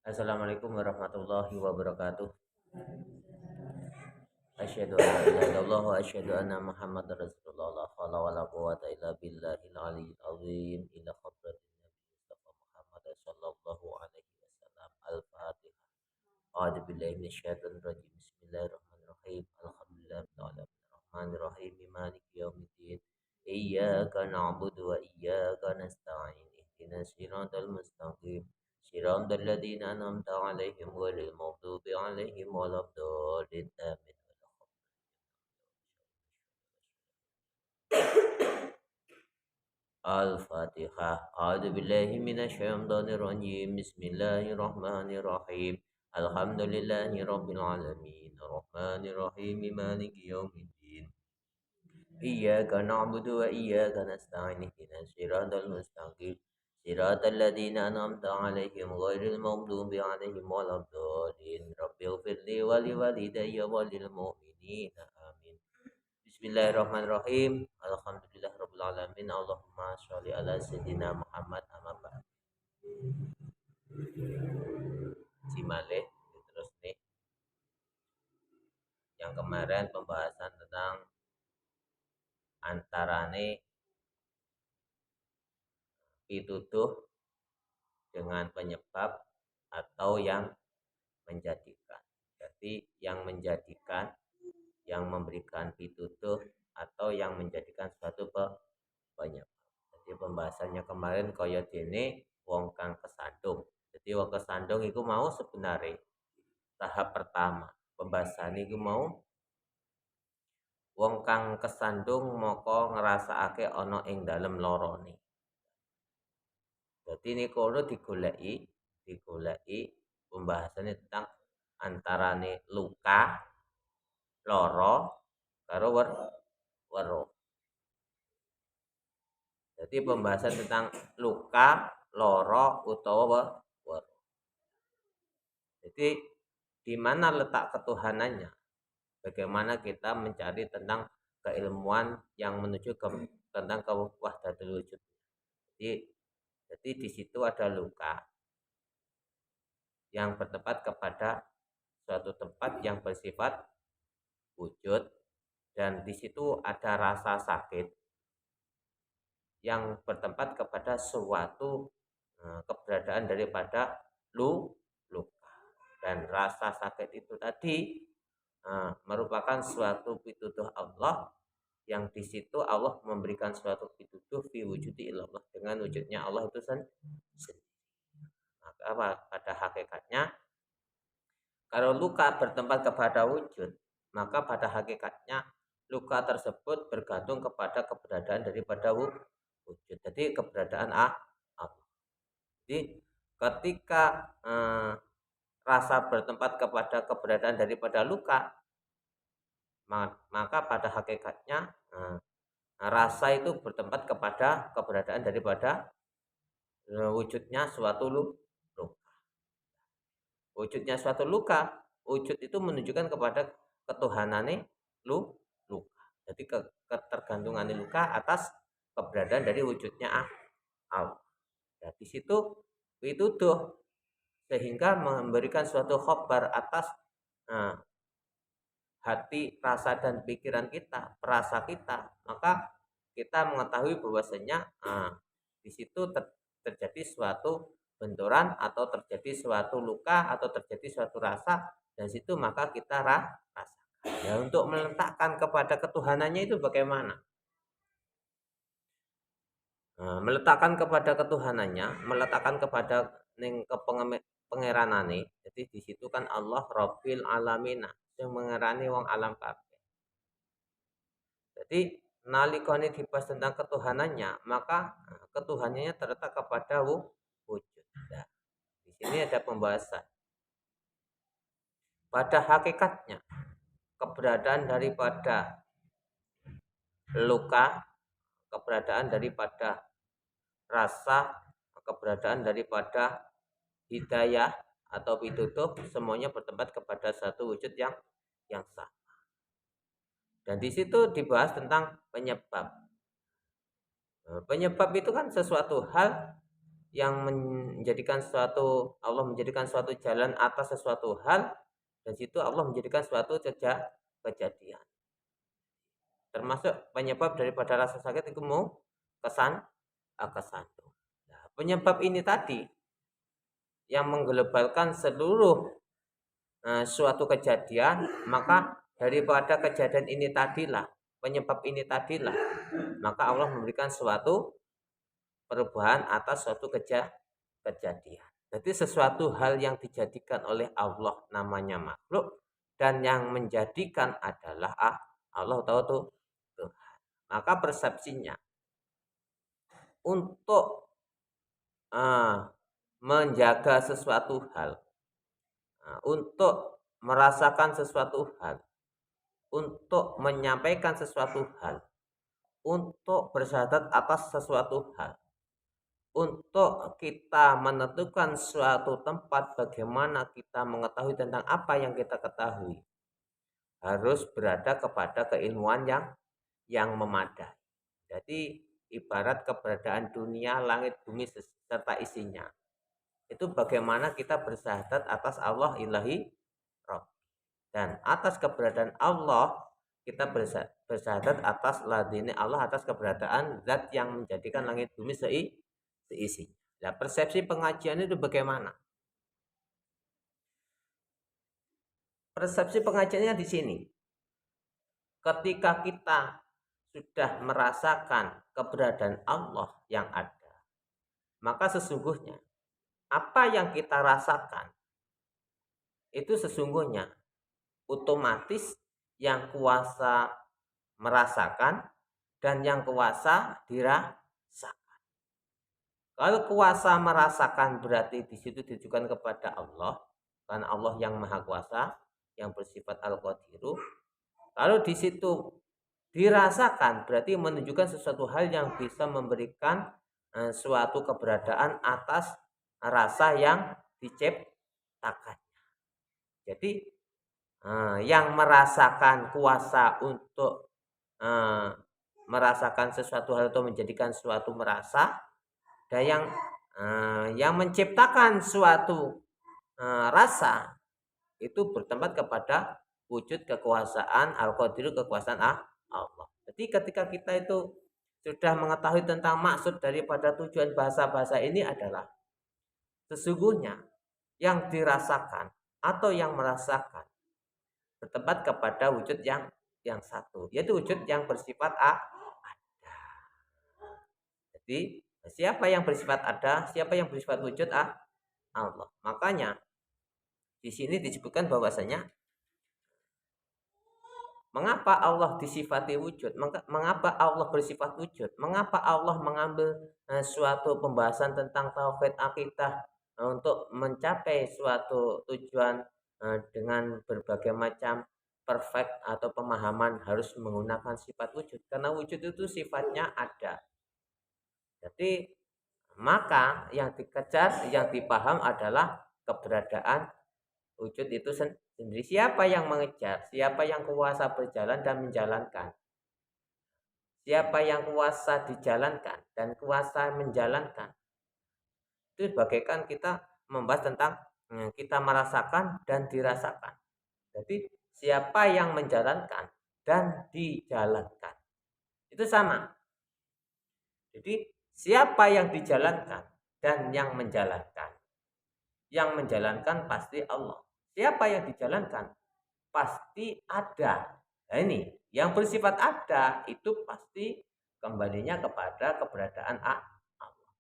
Assalamualaikum warahmatullahi wabarakatuh. Asyhadu an la ilaha illallah wa asyhadu anna Muhammadar Rasulullah. La haula wala quwwata illa billahil aliyyil azim. Ila hadratin Nabi Mustafa Muhammad sallallahu alaihi wasallam. Al-Fatihah. A'udzu billahi minasyaitonir rajim. Bismillahirrahmanirrahim. Alhamdulillahirabbil alamin. Arrahmanir rahim. Maliki yaumiddin. Iyyaka na'budu wa iyyaka nasta'in. Ihdinas siratal mustaqim. صراط الذين أنعمت عليهم غير المغضوب عليهم ولا الضالين آمين. Al-Fatihah. A'udzu billahi minasyaitonir rajim. Bismillahirrahmanirrahim. Alhamdulillahi rabbil alamin. Arrahmanir rahim. Maliki yaumiddin. Iyyaka na'budu wa iyyaka nasta'in. Ihdinas siratal mustaqim. Siratal ladzina an'amta 'alaihim ghairil maghdubi 'alaihim waladdallin. Rabbighfirli wa liwalidayya wa lil mu'minina. Amin. Bismillahirrahmanirrahim. Alhamdulillahirabbil alamin. Allahumma sholli ala sayyidina Muhammad amma ba'd. Simalih terus nih yang kemarin pembahasan tentang antarane pituduh dengan penyebab atau yang menjadikan. Jadi yang menjadikan, yang memberikan pituduh atau yang menjadikan suatu penyebab. Jadi pembahasannya kemarin kaya dene wong kang kesandung. Jadi wong kesandung itu mau sebenarnya tahap pertama pembahasan itu mau wong kang kesandung moko ngrasakake ana ing dalem lorone. Jadi ini kono digoleki pembahasannya tentang antarane luka, loro, karo weruh. Jadi pembahasan tentang luka, loro, utawa weruh. Jadi di mana letak ketuhanannya? Bagaimana kita mencari tentang keilmuan yang menuju ke tentang wahdatul wujud. Jadi di situ ada luka yang bertempat kepada suatu tempat yang bersifat wujud, dan di situ ada rasa sakit yang bertempat kepada suatu keberadaan daripada luka, dan rasa sakit itu tadi merupakan suatu pituduh Allah, yang di situ Allah memberikan suatu pituduh fi wujudi ilallah, dengan wujudnya Allah itu sendiri. Maka pada hakikatnya kalau luka bertempat kepada wujud, maka pada hakikatnya luka tersebut bergantung kepada keberadaan daripada wujud. Jadi keberadaan Allah. Jadi ketika rasa bertempat kepada keberadaan daripada luka, maka pada hakikatnya rasa itu bertempat kepada keberadaan daripada wujudnya suatu luka. Wujudnya suatu luka, wujud itu menunjukkan kepada ketuhanane luka. Jadi ketergantungan luka atas keberadaan dari wujudnya Allah. Nah, di situ pituduh sehingga memberikan suatu khobar atas hati, rasa dan pikiran kita, perasa kita, maka kita mengetahui bahwasanya di situ terjadi suatu benturan atau terjadi suatu luka atau terjadi suatu rasa, dan situ maka kita rasakan. Ya, untuk meletakkan kepada ketuhanannya itu bagaimana? Meletakkan kepada ketuhanannya, meletakkan kepada pengeranane. Jadi di situ kan Allah Rabbil Alamin, yang mengerani wong alam kabeh. Jadi nalikane dibahas tentang ketuhanannya, maka ketuhanannya terletak kepada wujud. Nah, di sini ada pembahasan. Pada hakikatnya keberadaan daripada luka, keberadaan daripada rasa, keberadaan daripada hidayah atau pituduh, semuanya bertempat kepada satu wujud yang sama. Dan di situ dibahas tentang penyebab. Penyebab itu kan sesuatu hal yang menjadikan suatu Allah menjadikan suatu jalan atas sesuatu hal, dan situ Allah menjadikan suatu kejadian. Termasuk penyebab daripada rasa sakit itu mau kesantum. Nah, penyebab ini tadi yang mengglobalkan seluruh suatu kejadian, maka daripada kejadian ini tadilah, penyebab ini tadilah, maka Allah memberikan suatu perubahan atas suatu kejadian. Jadi sesuatu hal yang dijadikan oleh Allah namanya makhluk, dan yang menjadikan adalah Allah tahu tuh Tuhan. Maka persepsinya untuk menjaga sesuatu hal, untuk merasakan sesuatu hal, untuk menyampaikan sesuatu hal, untuk bersyahadat atas sesuatu hal, untuk kita menentukan suatu tempat, bagaimana kita mengetahui tentang apa yang kita ketahui, harus berada kepada keilmuan yang memadai. Jadi ibarat keberadaan dunia, langit, bumi serta isinya. Itu bagaimana kita bersyahadat atas Allah ilahi Rabb. Dan atas keberadaan Allah kita bersyahadat atas ladini Allah, atas keberadaan zat yang menjadikan langit bumi seisi. Nah, persepsi pengajian itu bagaimana? Persepsi pengajiannya di sini. Ketika kita sudah merasakan keberadaan Allah yang ada, maka sesungguhnya apa yang kita rasakan itu sesungguhnya otomatis yang kuasa merasakan dan yang kuasa dirasakan. Kalau kuasa merasakan berarti di situ ditujukan kepada Allah, karena Allah yang maha kuasa, yang bersifat al-qadiru. Kalau di situ dirasakan berarti menunjukkan sesuatu hal yang bisa memberikan suatu keberadaan atas rasa yang diciptakan. Jadi yang merasakan kuasa untuk merasakan sesuatu hal atau menjadikan suatu merasa, dan yang menciptakan suatu rasa itu bertempat kepada wujud kekuasaan al-qadir, kekuasaan Allah. Jadi ketika kita itu sudah mengetahui tentang maksud daripada tujuan bahasa-bahasa ini adalah sesungguhnya yang dirasakan atau yang merasakan bertempat kepada wujud yang satu, yaitu wujud yang bersifat ada. Jadi siapa yang bersifat ada, siapa yang bersifat wujud Allah. Makanya di sini disebutkan bahwasanya mengapa Allah disifati wujud, mengapa Allah bersifat wujud, mengapa Allah mengambil suatu pembahasan tentang tauhid akidah untuk mencapai suatu tujuan dengan berbagai macam perfect atau pemahaman harus menggunakan sifat wujud, karena wujud itu sifatnya ada. Jadi maka yang dikejar, yang dipaham adalah keberadaan wujud itu sendiri. Siapa yang mengejar, siapa yang kuasa berjalan dan menjalankan, siapa yang kuasa dijalankan dan kuasa menjalankan, itu bagaikan kita membahas tentang kita merasakan dan dirasakan. Jadi siapa yang menjalankan dan dijalankan itu sama. Jadi siapa yang dijalankan dan yang menjalankan, yang menjalankan pasti Allah. Siapa yang dijalankan pasti ada. Nah ini yang bersifat ada itu pasti kembalinya kepada keberadaan Allah.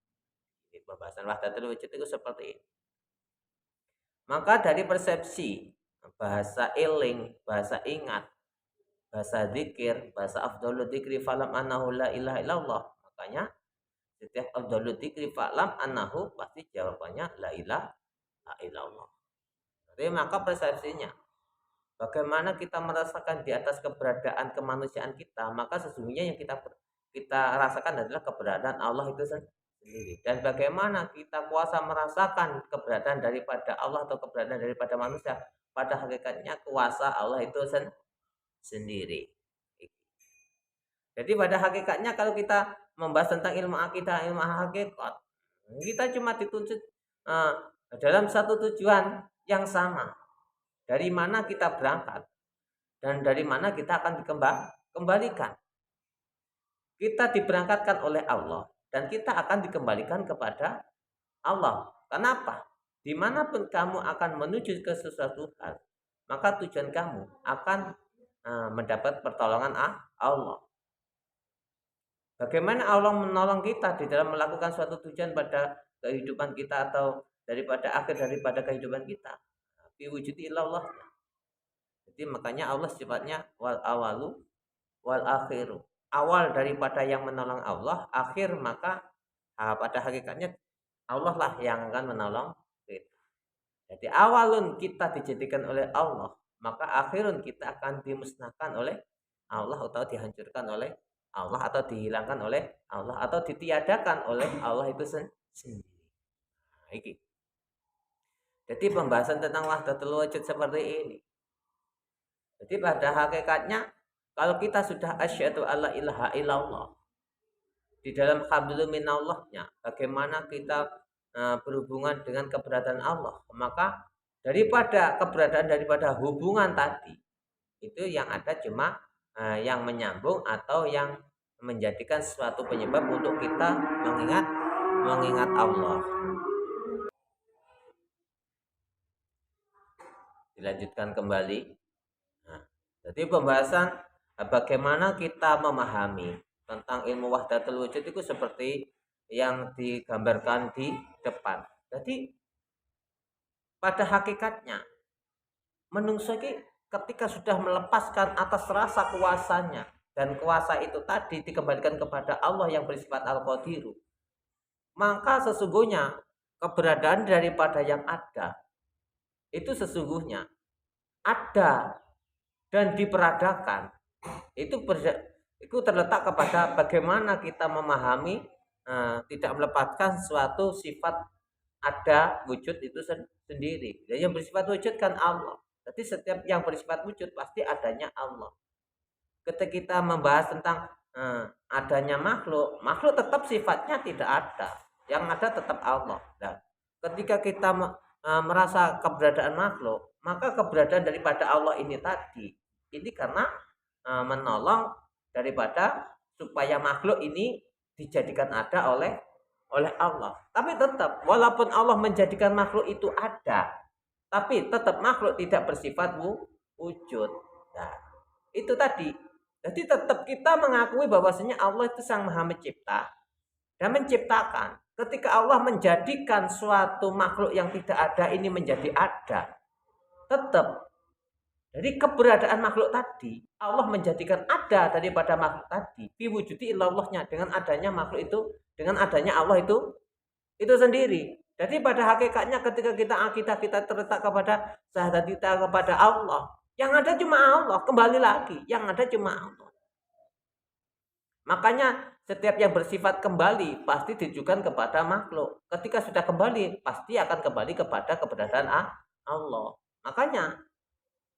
Ini pembahasan wahdatul wujud itu seperti ini. Maka dari persepsi bahasa eling, bahasa ingat, bahasa zikir, bahasa afdhalul dzikri falam annahu la ilaha illallah, makanya setiap afdhalul dzikri falam annahu pasti jawabannya la ilaha illallah. Jadi maka persepsinya bagaimana kita merasakan di atas keberadaan kemanusiaan kita, maka sesungguhnya yang kita rasakan adalah keberadaan Allah itu sendiri. Dan bagaimana kita kuasa merasakan keberadaan daripada Allah atau keberadaan daripada manusia, pada hakikatnya kuasa Allah itu sendiri. Jadi pada hakikatnya kalau kita membahas tentang ilmu akidah, ilmu hakikat, Kita cuma dituntut dalam satu tujuan yang sama. Dari mana kita berangkat dan dari mana kita akan dikembalikan. Kita diberangkatkan oleh Allah dan kita akan dikembalikan kepada Allah. Kenapa? Dimanapun kamu akan menuju ke sesuatu hal, maka tujuan kamu akan mendapat pertolongan Allah. Bagaimana Allah menolong kita di dalam melakukan suatu tujuan pada kehidupan kita atau daripada kehidupan kita? Biwujudi ilallah. Jadi makanya Allah sifatnya wal awalu wal akhiru. Awal daripada yang menolong Allah, akhir maka pada hakikatnya Allah lah yang akan menolong kita. Jadi awalun kita dijadikan oleh Allah, maka akhirun kita akan dimusnahkan oleh Allah atau dihancurkan oleh Allah atau dihilangkan oleh Allah atau ditiadakan oleh Allah itu sendiri. Nah, ini. Jadi pembahasan tentang wahdatul wujud seperti ini. Jadi pada hakikatnya kalau kita sudah asyhadu alla ilaha illallah di dalam hablum minallahnya, bagaimana kita berhubungan dengan keberadaan Allah, maka daripada hubungan tadi itu yang ada cuma yang menyambung atau yang menjadikan suatu penyebab untuk kita mengingat Allah. Dilanjutkan kembali. Nah, jadi pembahasan bagaimana kita memahami tentang ilmu wahdatul wujud itu seperti yang digambarkan di depan. Jadi pada hakikatnya menungso ketika sudah melepaskan atas rasa kuasanya dan kuasa itu tadi dikembalikan kepada Allah yang bersifat al-qadiru, maka sesungguhnya keberadaan daripada yang ada itu sesungguhnya ada dan diperadakan. Itu terletak kepada bagaimana kita memahami tidak melepaskan suatu sifat ada wujud itu sendiri. Dan yang bersifat wujud kan Allah. Jadi setiap yang bersifat wujud pasti adanya Allah. Ketika kita membahas tentang adanya makhluk tetap sifatnya tidak ada. Yang ada tetap Allah. Nah, ketika kita merasa keberadaan makhluk, maka keberadaan daripada Allah ini tadi ini karena menolong daripada supaya makhluk ini dijadikan ada oleh Allah. Tapi tetap walaupun Allah menjadikan makhluk itu ada, tapi tetap makhluk tidak bersifat wujud. Nah, itu tadi. Jadi tetap kita mengakui bahwasanya Allah itu Sang Maha Mencipta dan menciptakan. Ketika Allah menjadikan suatu makhluk yang tidak ada ini menjadi ada, tetap jadi keberadaan makhluk tadi Allah menjadikan ada daripada makhluk tadi biwujudi illallahnya dengan adanya makhluk itu, dengan adanya Allah itu sendiri. Jadi pada hakikatnya ketika kita terletak kepada syahadat kita kepada Allah, yang ada cuma Allah. Kembali lagi, yang ada cuma Allah. Makanya setiap yang bersifat kembali pasti ditujukan kepada makhluk. Ketika sudah kembali pasti akan kembali kepada keberadaan Allah. Makanya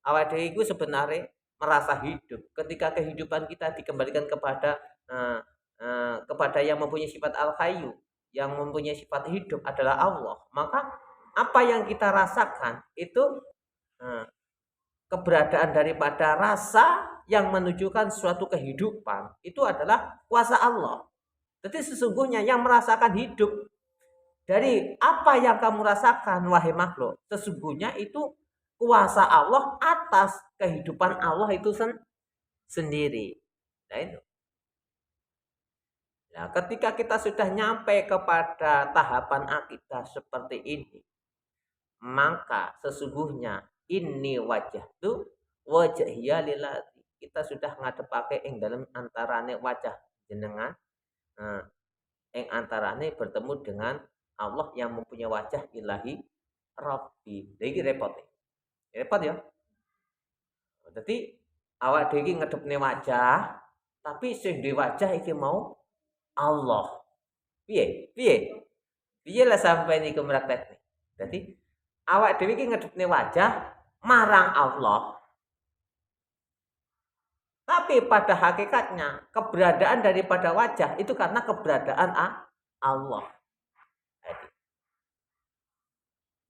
awak dhewe itu sebenarnya merasa hidup. Ketika kehidupan kita dikembalikan kepada yang mempunyai sifat al-hayyu, yang mempunyai sifat hidup adalah Allah, maka apa yang kita rasakan itu keberadaan daripada rasa yang menunjukkan suatu kehidupan itu adalah kuasa Allah. Jadi sesungguhnya yang merasakan hidup dari apa yang kamu rasakan wahai makhluk, sesungguhnya itu kuasa Allah atas kehidupan Allah itu sendiri. Nah itu. Nah, ketika kita sudah nyampe kepada tahapan akidah seperti ini, maka sesungguhnya ini wajah tuh wajahnya lillahi. Kita sudah ngadepake ing dalam antarane wajah jenengan ing antarane bertemu dengan Allah yang mempunyai wajah ilahi Rabbi. Iki repot. Repot ya. Jadi awak dhewe iki ngedepne wajah, tapi sing di wajah iki mau Allah. Piye? Piye? Piye lah sampai niku praktekne. Jadi awak dhewe iki ngedepne wajah marang Allah. Tapi pada hakikatnya keberadaan daripada wajah itu karena keberadaan Allah.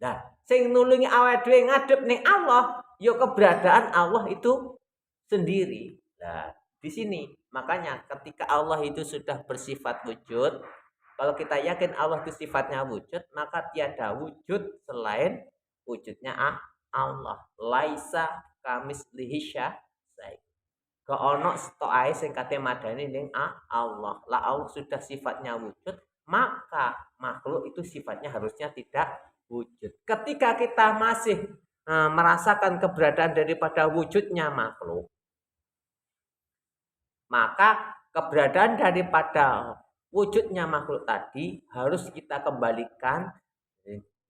Nah, sing nulungi awake dhewe ngadep ning Allah, ya keberadaan Allah itu sendiri. Nah, di sini makanya ketika Allah itu sudah bersifat wujud, kalau kita yakin Allah itu sifatnya wujud, maka tiada wujud selain wujudnya Allah. Laisa kamislihi syai'. Gak ono stok ae sing kate madani ning Allah. Lah Allah sudah sifatnya wujud, maka makhluk itu sifatnya harusnya tidak wujud. Ketika kita masih merasakan keberadaan daripada wujudnya makhluk, maka keberadaan daripada wujudnya makhluk tadi harus kita kembalikan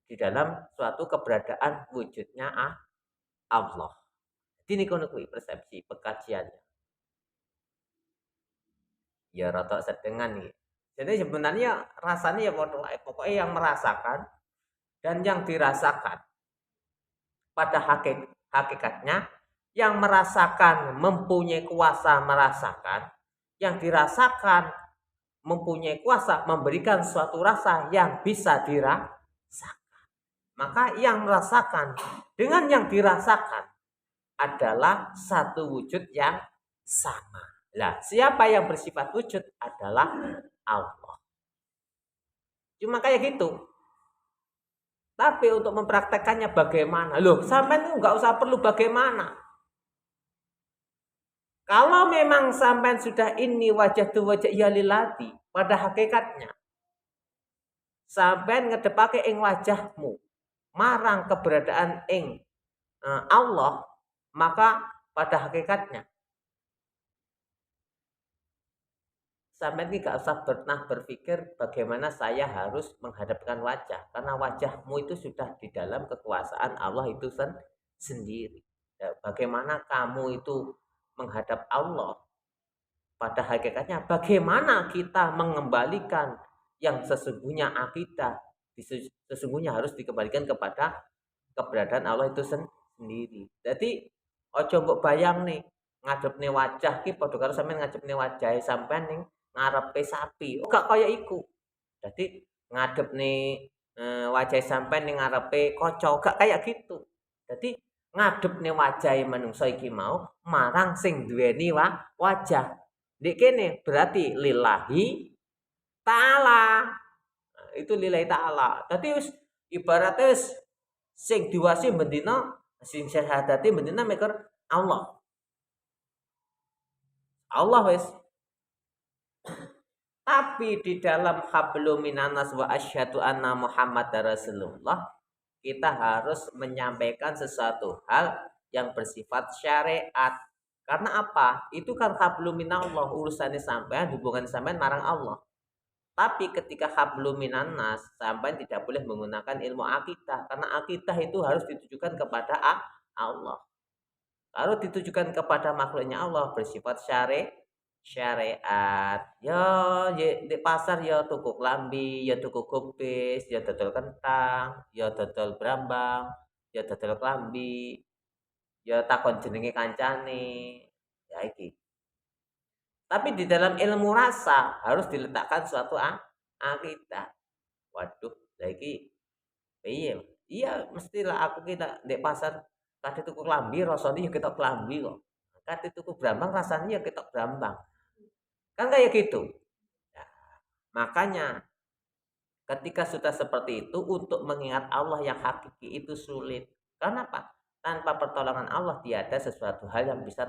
di dalam suatu keberadaan wujudnya Allah. Ini kono kuwi persepsi pekajiannya. Ya rotok sedengan nih. Jadi sebenarnya rasanya ya pokoknya yang merasakan dan yang dirasakan pada hakikatnya yang merasakan mempunyai kuasa merasakan, yang dirasakan mempunyai kuasa memberikan suatu rasa yang bisa dirasakan. Maka yang merasakan dengan yang dirasakan adalah satu wujud yang sama. Lah, siapa yang bersifat wujud adalah Allah. Cuma kayak gitu. Tapi untuk mempraktekannya bagaimana? Loh, sampai itu nggak usah perlu bagaimana. Kalau memang sampai sudah ini wajah tu wajah yalilati pada hakikatnya, sampai ngedepake ing wajahmu, marang keberadaan ing Allah, maka pada hakikatnya sampai tidak usah pernah berpikir bagaimana saya harus menghadapkan wajah, karena wajahmu itu sudah di dalam kekuasaan Allah itu sendiri. Bagaimana kamu itu menghadap Allah, pada hakikatnya bagaimana kita mengembalikan yang sesungguhnya akidah sesungguhnya harus dikembalikan kepada keberadaan Allah itu sendiri. Jadi ojo mbok bayang nih ngadepne wajah ki padha karo sampean ngadepne wajahe sampean ning ngarepe sapi. Oh, gak kaya iku. Jadi ngadepne wajahe sampean ning ngarepe kaca, gak kayak gitu. Jadi ngadepne wajahe manungsa iki mau marang sing duweni wajah. Dik kene berarti lillahi ta'ala. Nah, itu lillahi ta'ala. Dadi wis ibaratnya wis sing diwasi bendina sing syahadati bendina mikir Allah. Allah wis. Tapi di dalam hablum minanas wa asyhadu anna Muhammadar Rasulullah kita harus menyampaikan sesuatu hal yang bersifat syariat. Karena apa? Itu kan hablum minallah, urusannya sampean, hubungan sampean marang Allah. Tapi ketika hablum minannas, sampean tidak boleh menggunakan ilmu akidah karena akidah itu harus ditujukan kepada Allah. Kalau ditujukan kepada makhluknya Allah bersifat syariat. Ya di pasar ya tuku klambi, ya tuku kupis, ya dodol kentang, ya dodol brambang, ya dodol klambi, ya takon jenenge kancane. Ya iki. Tapi di dalam ilmu rasa harus diletakkan suatu akidah. Waduh, lah iki piye? Iya, mestilah aku kita di pasar kate tuku klambi rasane ya ketok klambi kok. Kate tuku brambang rasanya ya ketok brambang. Kan kayak gitu. Nah, makanya ketika sudah seperti itu untuk mengingat Allah yang hakiki itu sulit. Kenapa? Tanpa pertolongan Allah tiada sesuatu hal yang bisa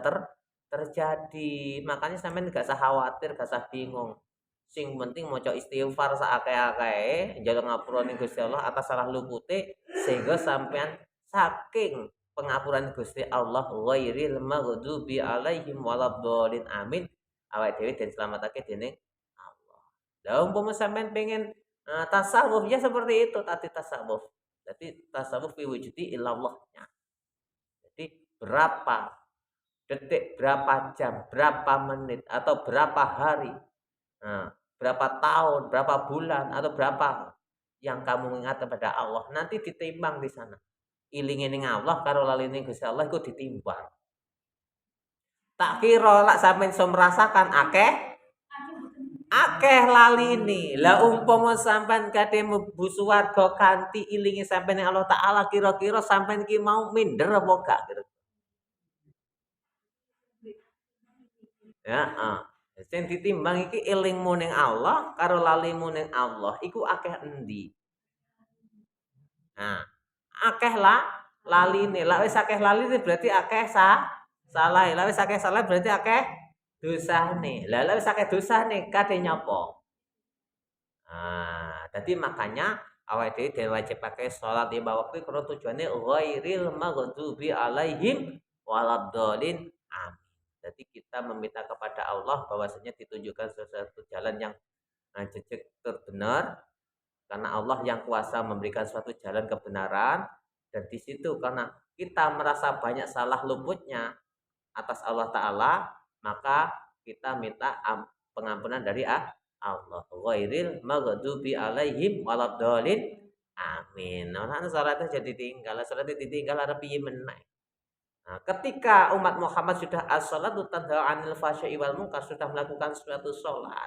terjadi. Makanya sampean gak usah khawatir, gak usah bingung. Sing penting maca istighfar saakeh-akehe, njaluk ngapura ning Gusti Allah atas salah lupute sehingga sampean saking pengapuran Gusti Allah ghairil maghdubi alaihim waladdallin amin awake dhewe den slametake dening Allah. Lah umpama sampean pengen tasawuf ya seperti itu tadi tasawuf. Jadi tasawuf fi wujudi illallahnya. Jadi berapa detik, berapa jam, berapa menit atau berapa hari, berapa tahun, berapa bulan atau berapa yang kamu mengingat kepada Allah nanti ditimbang di sana. Iling ning Allah karo lali ning Gusti Allah iku ditimbang. Tak kira lak sampean iso merasakan akeh akeh laline. Lah umpama sampean kadhe mlebu swarga kanthi ilinge sampean Allah taala kira-kira sampean iki mau minder apa gak kira? Heeh. Sing ditimbang iki elingmu ning Allah karo lalimu ning Allah iku akeh endi? Nah, akeh lah laline. Lah wis akeh laline berarti akeh salah. Lah wis akeh salah berarti akeh dosane. Lah wis akeh dosane kadhe nyapa? Dadi makanya awake dhewe diwajibake salat 5 waktu karena tujuane ghairil maghdubi alaihim waladdallin. Amin. Jadi kita meminta kepada Allah bahwasanya ditunjukkan sesuatu jalan yang jejak terbenar karena Allah yang kuasa memberikan suatu jalan kebenaran dan di situ karena kita merasa banyak salah luputnya atas Allah Ta'ala, maka kita minta pengampunan dari Allah. Ghairil maghdubi alaihim waladdallin. Amin. Nah, salatnya jadi tinggal, salatnya ditinggal ada piye meneh. Nah, ketika umat Muhammad sudah as-salatu tanha 'anil fahsya'i wal munkar, sudah melakukan suatu salat,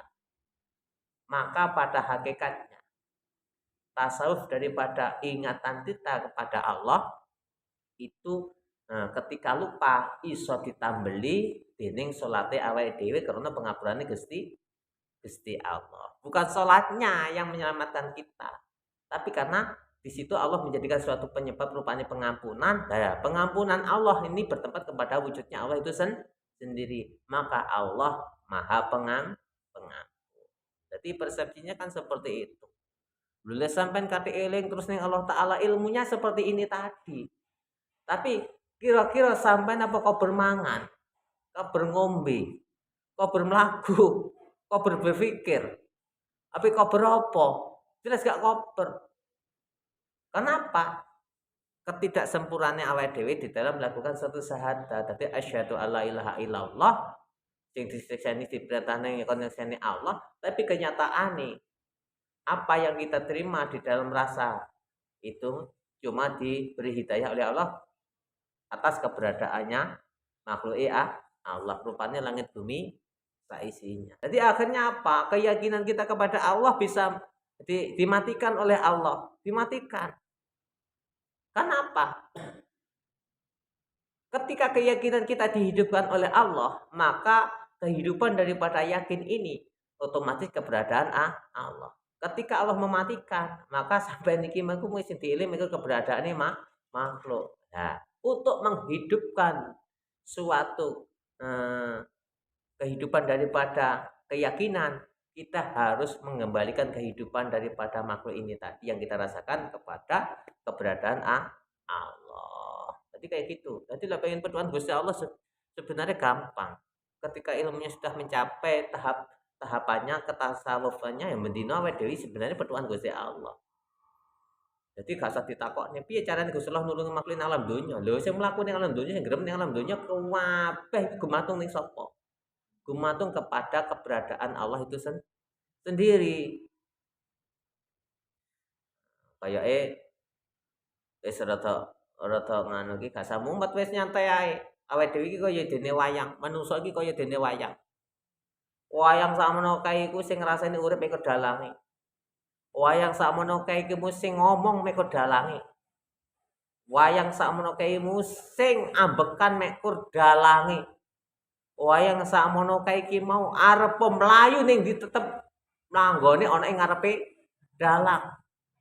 maka pada hakikatnya tasawuf daripada ingatan kita kepada Allah itu ketika lupa iso ditambeli dening salate awake dhewe karena pengapurane Gusti Allah. Bukan salatnya yang menyelamatkan kita, tapi karena di situ Allah menjadikan suatu penyebab rupanya pengampunan. Nah, pengampunan Allah ini bertempat kepada wujudnya Allah itu sendiri. Maka Allah Maha Pengampun. Jadi persepsinya kan seperti itu. Lha sampean kate eling terus ning Allah Taala ilmunya seperti ini tadi. Tapi kira-kira sampean apa kau bermangan, kau berngombe, kau bermelaku, kau berpikir, tapi kau beropo? Jelas gak koper. Kenapa? Ketidaksempurnaannya awake dhewe di dalam melakukan suatu syahadat. Dadi asyhadu alla ilaha illallah sing disekseni diperintahne konekseni Allah, tapi kenyataane apa yang kita terima di dalam rasa itu cuma diberi hidayah oleh Allah atas keberadaannya makhluk Allah rupanya langit bumi isinya. Jadi akhirnya apa? Keyakinan kita kepada Allah bisa dimatikan oleh Allah, dimatikan. Kenapa? Ketika keyakinan kita dihidupkan oleh Allah, maka kehidupan daripada yakin ini otomatis keberadaan Allah. Ketika Allah mematikan, maka sampai niki mangku mesti dieling keberadaannya makhluk. Nah, untuk menghidupkan suatu kehidupan daripada keyakinan, kita harus mengembalikan kehidupan daripada makhluk ini tadi yang kita rasakan kepada keberadaan Allah. Jadi kayak gitu. Jadi lah pengen pedoman Gusti Allah sebenarnya gampang. Ketika ilmunya sudah mencapai tahapannya ketasawufannya yang mendino awake dhewe sebenarnya pedoman Gusti Allah. Jadi gak usah ditakokne piye carane Gusti Allah nulungi makhluk ning alam donya. Lho sing mlaku ning alam donya sing grem ning alam donya kabeh gumantung ning sapa? Gumantung kepada keberadaan Allah itu sendiri. Kayake wis rada nganu iki gak samumet wis nyantai ae. Awake dhewe iki kaya dene wayang, manungsa iki kaya dene wayang. Wayang sakmono kae iku sing ngrasani urip iku dalange. Wayang sakmono kae iki sing ngomong mek dalange. Wayang sakmono kae sing ambekan mek dalange. Wayang sakmono kae iki mau arep mlayu ning ditetep nanggone ana ing ngarepe dalang.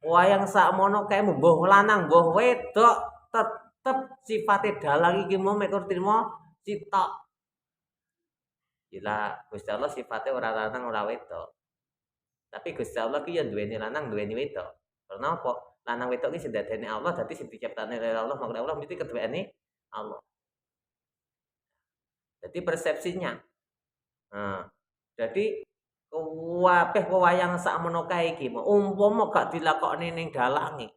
Wayang sakmono kae mbuh lanang mbuh wedok tetep sifate dalang iki mau mek trimo sitok. Gila Gusti Allah sifatnya ora lanang ora wedok. Tapi Gusti Allah ki ya duweni lanang duweni wedok. Karena apa? Lanang wedok ki sedadene Allah dadi sing diciptakne oleh Allah makhluk Allah mesti keduweane Allah. Jadi persepsinya. Nah, jadi kabeh wayang sakmono kae iki umpama gak dilakokne ning dalange.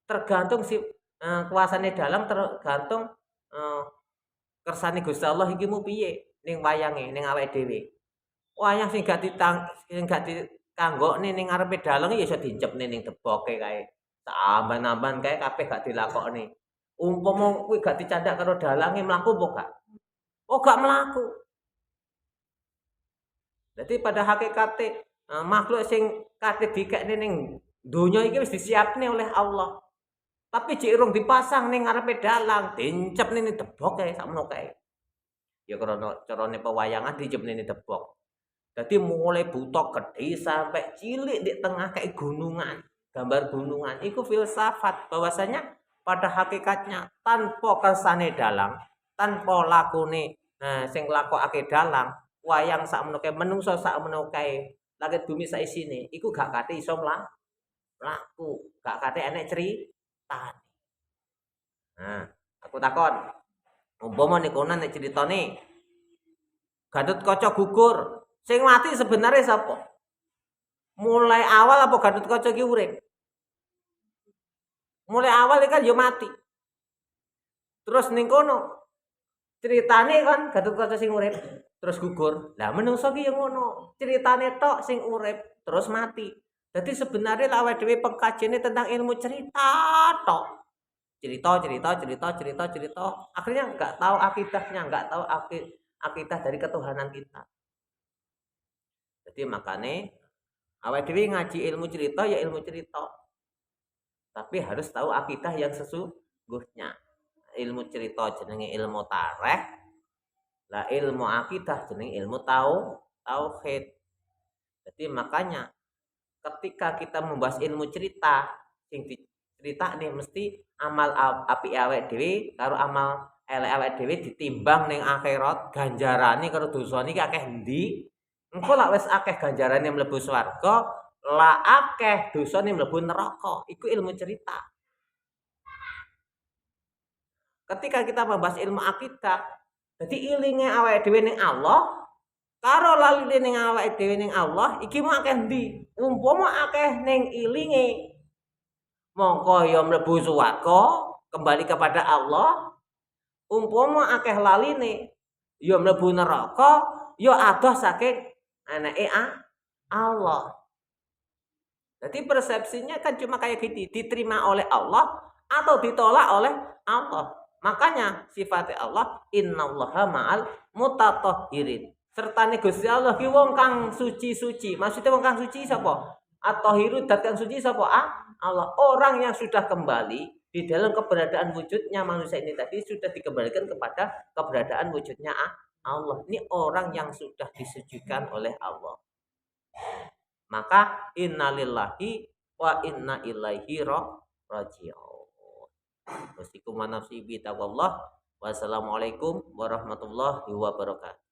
Tergantung si kuasane dalang tergantung kersane Gusti Allah iki mu piye ning wayange ning awake dhewe. Wayang sing gak dikanggokne ning ngarepe dalang ya iso dicepne ning deboke kae. Tamban-tamban kae kabeh gak dilakokne. Umpama kuwi gak dicandak karo dalange mlaku apa gak? Oh gak mlaku. Jadi pada hakikate makhluk sing kate dikekne ning donya iki wis disiapne oleh Allah. Tapi jek urung dipasang ning ngarepe dalang, dincep ning debok kae sakmono kae. Ya krana carane pewayangan dincep ning debok. Jadi mulai buta gede sampai cilik di tengah kayak gunungan, gambar gunungan. Itu filsafat bahwasanya pada hakikatnya tanpa kersane dalang, tanpa lakune sing lakokake dalang, wayang sakmono kae menungso sakmono kae langit bumi saisine iku gak kate iso mlaku, gak kate enek critane. Nah, aku takon, umpama Konan nek critane Gatotkaca gugur, sing mati sebenarnya sapa? Mulai awal apa Gatotkaca ki urip? Mulai awal kan yo mati. Terus ning kono ceritane kan Gatotkaca sing urip terus gugur. Lah menungso ki yo ngono, ceritane tok sing urip terus mati. Jadi sebenarnya awake dhewe pengkajiane tentang ilmu cerita tok. Cerita. Akhirnya nggak tahu akidahnya, nggak tahu akidah dari ketuhanan kita. Jadi makanya awake dhewe ngaji ilmu cerita ya ilmu cerita. Tapi harus tahu akidah yang sesungguhnya. Ilmu cerita jenenge ilmu tarikh. Lah ilmu akidah jenenge ilmu tauhid. Jadi makanya ketika kita membahas ilmu cerita sing dicerita nih mesti amal apik awake dhewe karo amal elek awake dhewe ditimbang ning akhirat ganjarane karo dosane iki akeh endi. Engko lak wis akeh ganjarane mlebu swarga, la akeh dosane mlebu neraka. Iku ilmu cerita. Ketika kita membahas ilmu akidah, jadi ilinge awake dhewe ning Allah karo laline ning awake dhewe ning Allah iki mung akeh endi? Umpama akeh ning ilinge mongko ya mlebu swarga, kembali kepada Allah. Umpama akeh laline ya mlebu neraka, ya adoh saking anake Allah. Jadi persepsinya kan cuma kayak gitu, diterima oleh Allah atau ditolak oleh Allah. Makanya sifatnya Allah innallaha ma'al mutatahhirin. Sertane Gusti Allah ki wong kang suci-suci. Maksudnya wong kang suci sapa? At-tahhiru dat kang suci sapa? Allah. Orang yang sudah kembali di dalam keberadaan wujudnya manusia ini tadi sudah dikembalikan kepada keberadaan wujudnya Allah. Ini orang yang sudah disucikan oleh Allah. Maka innalillahi wa inna ilaihi raji'un. Wasikum wa nafsi bi taqwallah. Wassalamualaikum warahmatullahi wabarakatuh.